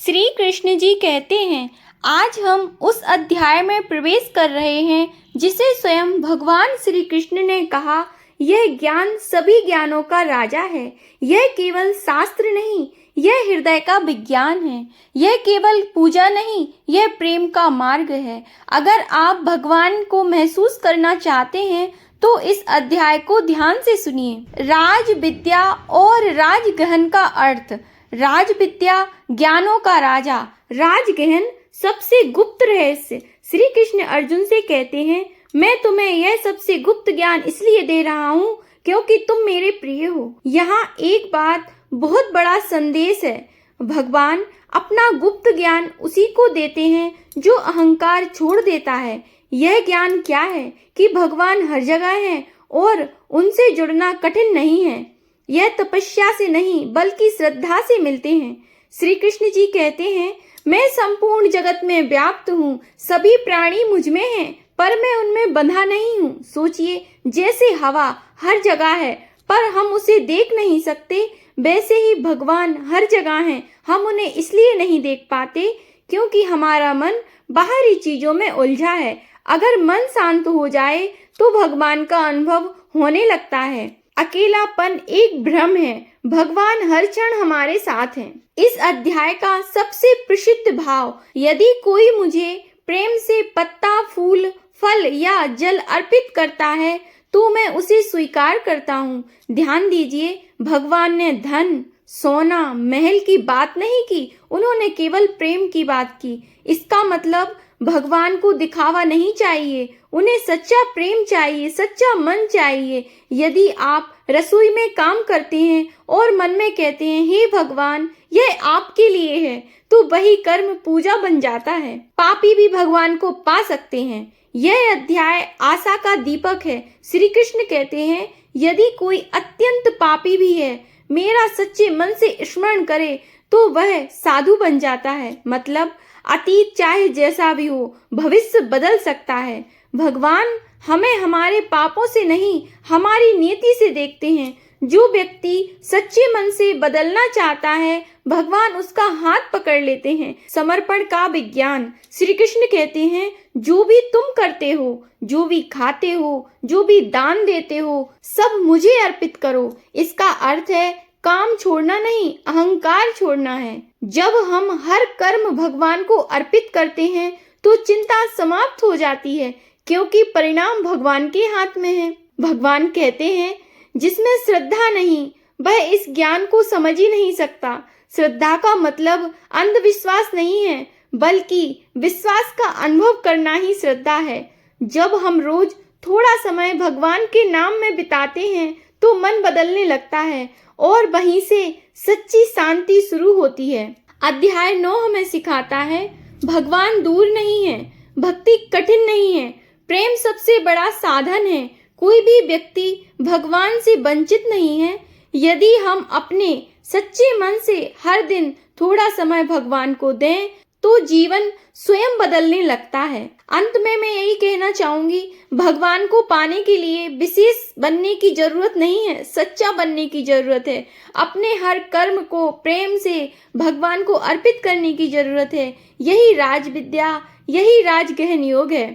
श्री कृष्ण जी कहते हैं, आज हम उस अध्याय में प्रवेश कर रहे हैं जिसे स्वयं भगवान श्री कृष्ण ने कहा, यह ज्ञान सभी ज्ञानों का राजा है। यह केवल शास्त्र नहीं, यह हृदय का विज्ञान है। यह केवल पूजा नहीं, यह प्रेम का मार्ग है। अगर आप भगवान को महसूस करना चाहते हैं तो इस अध्याय को ध्यान से सुनिए। राज विद्या और राजगहन का अर्थ। राज विद्या ज्ञानों का राजा, राजगहन सबसे गुप्त रहस्य। श्री कृष्ण अर्जुन से कहते हैं, मैं तुम्हें यह सबसे गुप्त ज्ञान इसलिए दे रहा हूँ क्योंकि तुम मेरे प्रिय हो। यहाँ एक बात बहुत बड़ा संदेश है। भगवान अपना गुप्त ज्ञान उसी को देते हैं जो अहंकार छोड़ देता है। यह ज्ञान क्या है कि भगवान हर जगह हैं और उनसे जुड़ना कठिन नहीं है। यह तपस्या से नहीं बल्कि श्रद्धा से मिलते हैं। श्री कृष्ण जी कहते हैं, मैं संपूर्ण जगत में व्याप्त हूँ, सभी प्राणी मुझ में हैं, पर मैं उनमें बंधा नहीं हूँ। सोचिए, जैसे हवा हर जगह है पर हम उसे देख नहीं सकते, वैसे ही भगवान हर जगह हैं, हम उन्हें इसलिए नहीं देख पाते क्योंकि हमारा मन बाहरी चीजों में उलझा है। अगर मन शांत हो जाए तो भगवान का अनुभव होने लगता है। अकेलापन एक भ्रम है, भगवान हर क्षण हमारे साथ हैं। इस अध्याय का सबसे प्रसिद्ध भाव, यदि कोई मुझे प्रेम से पत्ता, फूल, फल या जल अर्पित करता है तो मैं उसे स्वीकार करता हूँ। ध्यान दीजिए, भगवान ने धन, सोना, महल की बात नहीं की, उन्होंने केवल प्रेम की बात की। इसका मतलब भगवान को दिखावा नहीं चाहिए, उन्हें सच्चा प्रेम चाहिए, सच्चा मन चाहिए। यदि आप रसोई में काम करते हैं और मन में कहते हैं, हे भगवान यह आपके लिए है, तो वही कर्म पूजा बन जाता है। पापी भी भगवान को पा सकते हैं। यह अध्याय आशा का दीपक है। श्री कृष्ण कहते हैं, यदि कोई अत्यंत पापी भी है, मेरा सच्चे मन से स्मरण करे तो वह साधु बन जाता है। मतलब अतीत चाहे जैसा भी हो, भविष्य बदल सकता है। भगवान हमें हमारे पापों से नहीं, हमारी नीति से देखते हैं। जो व्यक्ति सच्चे मन से बदलना चाहता है, भगवान उसका हाथ पकड़ लेते हैं। समर्पण का विज्ञान। श्री कृष्ण कहते हैं, जो भी तुम करते हो, जो भी खाते हो, जो भी दान देते हो, सब मुझे अर्पित करो। इसका अर्थ है काम छोड़ना नहीं, अहंकार छोड़ना है। जब हम हर कर्म भगवान को अर्पित करते हैं तो चिंता समाप्त हो जाती है क्योंकि परिणाम भगवान के हाथ में है। भगवान कहते हैं, जिसमें श्रद्धा नहीं वह इस ज्ञान को समझ ही नहीं सकता। श्रद्धा का मतलब अंधविश्वास नहीं है बल्कि विश्वास का अनुभव करना ही श्रद्धा है। जब हम रोज थोड़ा समय भगवान के नाम में बिताते हैं तो मन बदलने लगता है और वहीं से सच्ची शांति शुरू होती है। अध्याय 9 हमें सिखाता है, भगवान दूर नहीं है, भक्ति कठिन नहीं है, प्रेम सबसे बड़ा साधन है। कोई भी व्यक्ति भगवान से वंचित नहीं है। यदि हम अपने सच्चे मन से हर दिन थोड़ा समय भगवान को दें तो जीवन स्वयं बदलने लगता है। अंत में मैं यही कहना चाहूंगी, भगवान को पाने के लिए विशेष बनने की जरूरत नहीं है, सच्चा बनने की जरूरत है। अपने हर कर्म को प्रेम से भगवान को अर्पित करने की जरूरत है। यही राज विद्या, यही राजगहन योग है।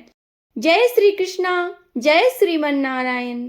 जय श्री कृष्णा, जय श्रीमन नारायण।